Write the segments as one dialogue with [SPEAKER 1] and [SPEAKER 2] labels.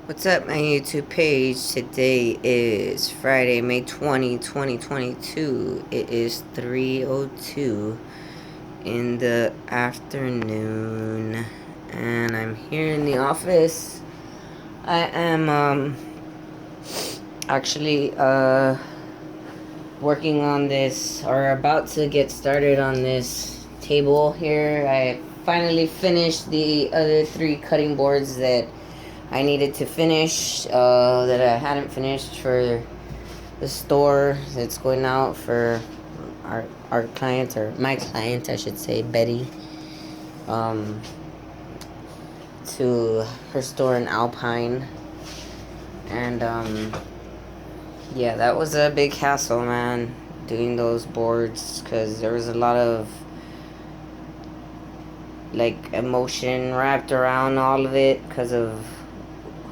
[SPEAKER 1] What's up, my YouTube page? Today is Friday, May 20, 2022. It is 3:02 in the afternoon, and I'm here in the office. I am actually working on this, or about to get started on this table here. I finally finished the other 3 cutting boards that I needed to finish, that I hadn't finished for the store that's going out for our clients, or my client, I should say, Betty, um, to her store in Alpine. And, yeah, that was a big hassle, man, doing those boards, because there was a lot of, like, emotion wrapped around all of it because of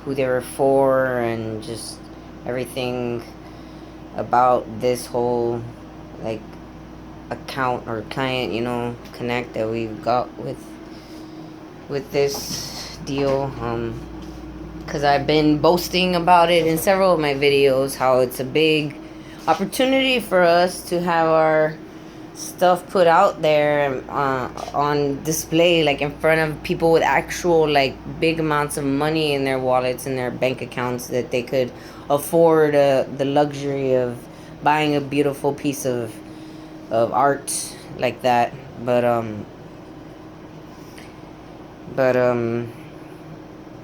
[SPEAKER 1] who they were for and just everything about this whole, like, account or client, connect that we've got with this deal. Because I've been boasting about it in several of my videos, how it's a big opportunity for us to have our stuff put out there, on display, like in front of people with actual, like, big amounts of money in their wallets and their bank accounts, that they could afford the luxury of buying a beautiful piece of art like that. But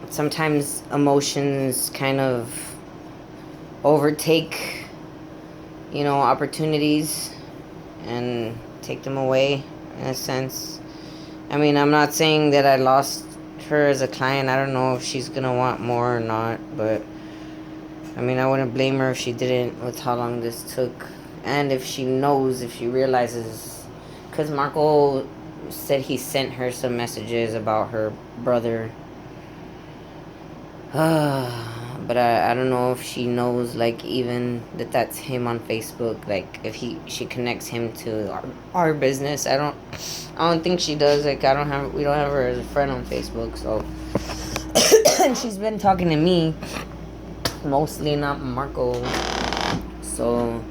[SPEAKER 1] sometimes emotions kind of overtake, opportunities, and take them away, in a sense. I mean, I'm not saying that I lost her as a client. I don't know if she's gonna want more or not, but I mean, I wouldn't blame her if she didn't, with how long this took. And if she knows, if she realizes, because Marco said he sent her some messages about her brother. But I don't know if she knows, like, even that's him on Facebook. Like, if she connects him to our business. I don't think she does. Like, we don't have her as a friend on Facebook. So and she's been talking to me mostly, not Marco. So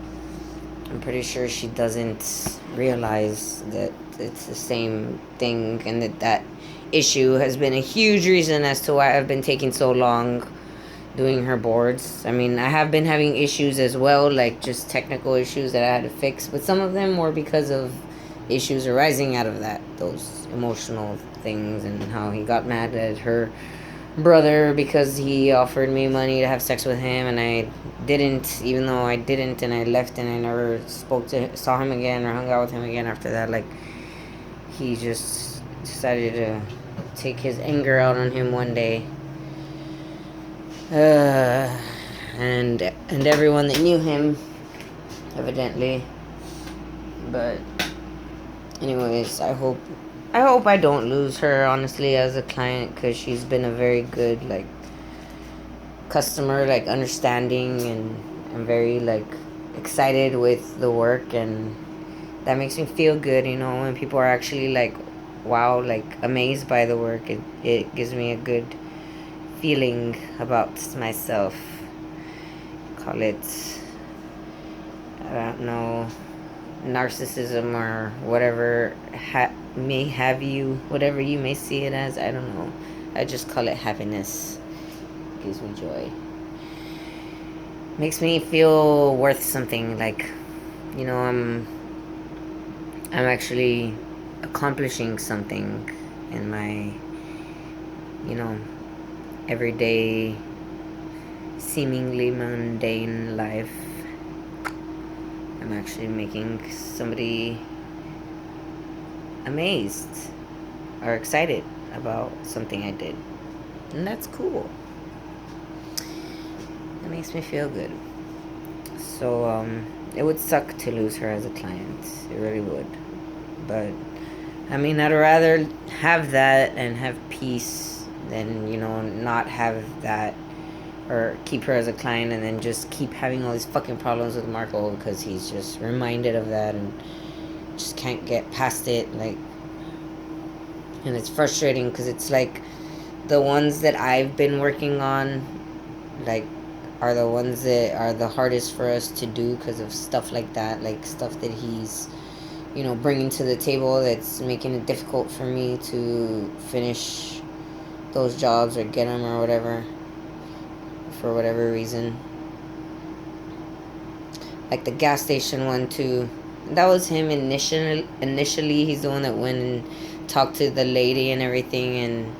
[SPEAKER 1] I'm pretty sure she doesn't realize that it's the same thing, and that issue has been a huge reason as to why I've been taking so long doing her boards. I mean, I have been having issues as well, like just technical issues that I had to fix, but some of them were because of issues arising out of those emotional things, and how he got mad at her brother because he offered me money to have sex with him, and I didn't, even though I didn't, and I left, and I never saw him again or hung out with him again after that. Like, he just decided to take his anger out on him one day. And everyone that knew him, evidently. But anyways, I hope I don't lose her, honestly, as a client, because she's been a very good, like, customer, like, understanding, and very, like, excited with the work, and that makes me feel good, when people are actually, like, wow, like, amazed by the work. It gives me a good feeling about myself. Call it, I don't know, narcissism or whatever whatever you may see it as. I don't know. I just call it happiness. It gives me joy. Makes me feel worth something. Like, I'm actually accomplishing something in my, everyday, seemingly mundane life. I'm actually making somebody amazed or excited about something I did. And that's cool. That makes me feel good. So, it would suck to lose her as a client. It really would. But, I mean, I'd rather have that and have peace than, not have that, or keep her as a client and then just keep having all these fucking problems with Marco because he's just reminded of that and just can't get past it. Like, and it's frustrating because it's like the ones that I've been working on like are the ones that are the hardest for us to do because of stuff like that, like stuff that he's, bringing to the table that's making it difficult for me to finish those jobs or get them or whatever, for whatever reason. Like the gas station one too. That was him initially. He's the one that went and talked to the lady and everything and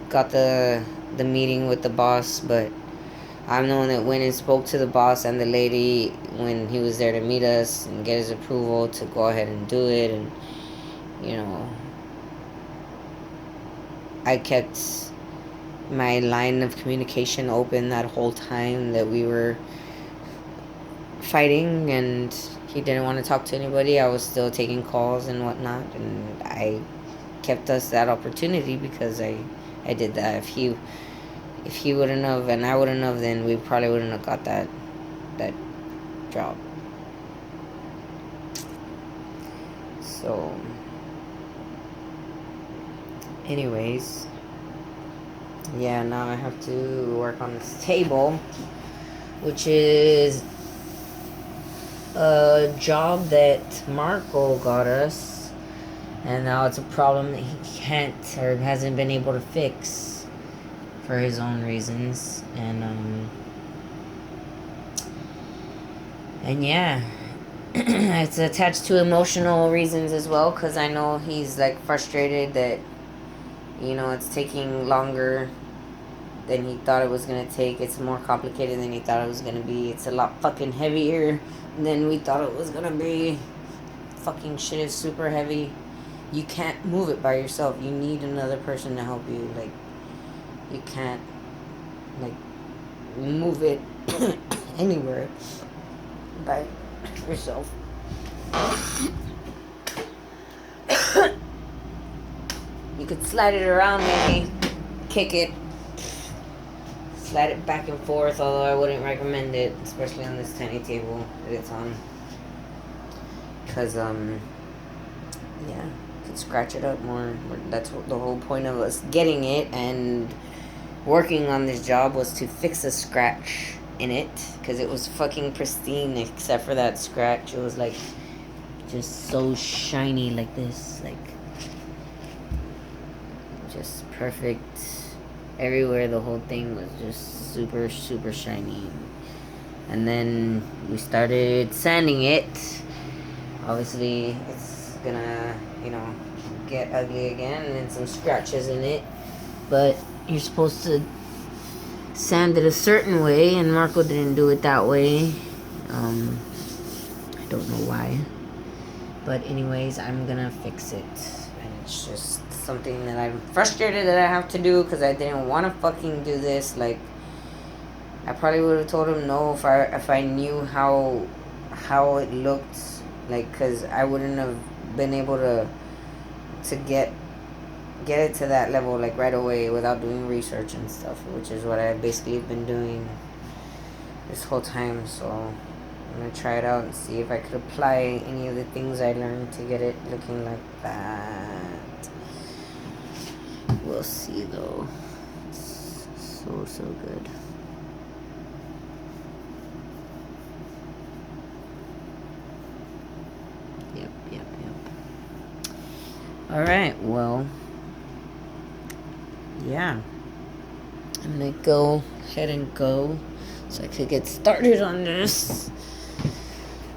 [SPEAKER 1] got the meeting with the boss, but I'm the one that went and spoke to the boss and the lady when he was there to meet us and get his approval to go ahead and do it. And you know I kept my line of communication open that whole time that we were fighting, and he didn't want to talk to anybody. I was still taking calls and whatnot, and I kept us that opportunity because I did that. If he wouldn't have and I wouldn't have, then we probably wouldn't have got that job. So anyways, yeah, now I have to work on this table, which is a job that Marco got us, and now it's a problem that he can't or hasn't been able to fix for his own reasons. And yeah, it's attached to emotional reasons as well, because I know he's like frustrated that it's taking longer than he thought it was gonna take. It's more complicated than he thought it was gonna be. It's a lot fucking heavier than we thought it was gonna be. Fucking shit is super heavy. You can't move it by yourself. You need another person to help you. Like, you can't like move it anywhere by yourself. You could slide it around, maybe kick it, slide it back and forth, although I wouldn't recommend it, especially on this tiny table that it's on, because yeah, you could scratch it up more. That's the whole point of us getting it and working on this job, was to fix a scratch in it, because it was fucking pristine except for that scratch. It was like just so shiny like this, like just perfect everywhere. The whole thing was just super super shiny. And then we started sanding it. Obviously it's gonna get ugly again and then some scratches in it, but you're supposed to sand it a certain way, and Marco didn't do it that way. I don't know why, but anyways, I'm gonna fix it. And it's just something that I'm frustrated that I have to do, because I didn't want to fucking do this. Like, I probably would have told him no if I knew how it looked, like, because I wouldn't have been able to get it to that level like right away without doing research and stuff, which is what I basically been doing this whole time. So I'm gonna try it out and see if I could apply any of the things I learned to get it looking like that. We'll see though. It's so good. Yep. Alright, well, yeah, I'm gonna go ahead and go so I could get started on this,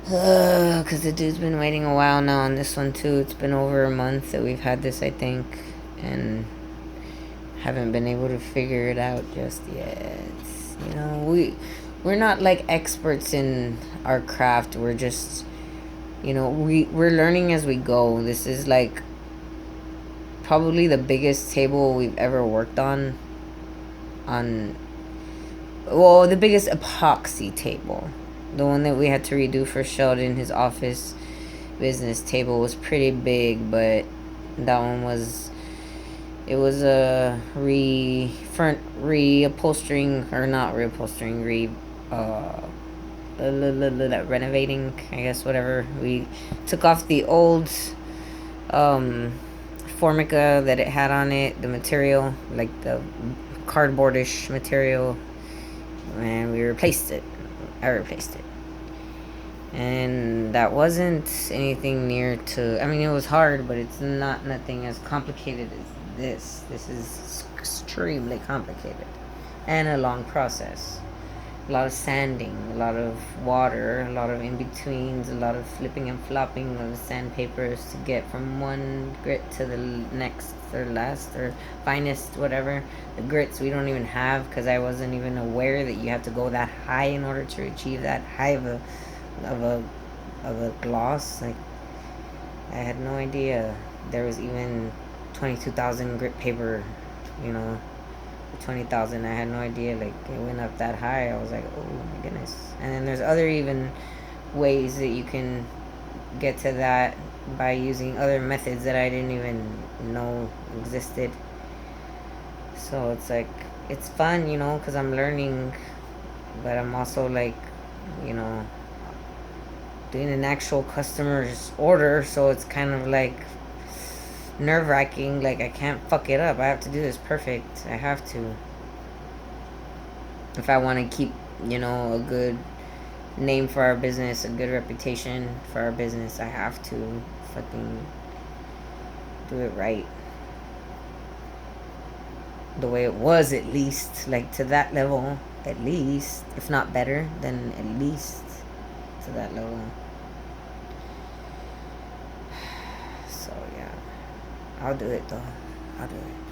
[SPEAKER 1] because the dude's been waiting a while now on this one too. It's been over a month that we've had this, I think, and haven't been able to figure it out just yet. We're not like experts in our craft. We're just we're learning as we go. This is like probably the biggest table we've ever worked on, the biggest epoxy table. The one that we had to redo for Sheldon, his office business table, was pretty big, but that one was a reupholstering, or not reupholstering, renovating, I guess, whatever. We took off the old Formica that it had on it, the material, like the cardboardish material, and we replaced it. I replaced it. And that wasn't anything near to, I mean, it was hard, but it's not nothing as complicated as this. This is extremely complicated and a long process. A lot of sanding, a lot of water, a lot of in-betweens, a lot of flipping and flopping of the sandpapers to get from one grit to the next or last or finest, whatever. The grits we don't even have because I wasn't even aware that you have to go that high in order to achieve that high of a of a gloss. Like, I had no idea there was even 22,000 grit paper, you know, 20,000. I had no idea, like, it went up that high. I was like, oh my goodness. And then there's other even ways that you can get to that by using other methods that I didn't even know existed. So it's like, it's fun, you know, because I'm learning, but I'm also like, you know, doing an actual customer's order, so it's kind of like nerve wracking. Like, I can't fuck it up. I have to do this perfect. I have to. If I want to keep, you know, a good name for our business, a good reputation for our business, I have to fucking do it right. The way it was, at least. Like, to that level, at least. If not better, then at least to that level. So, yeah. I'll do it, though. I'll do it.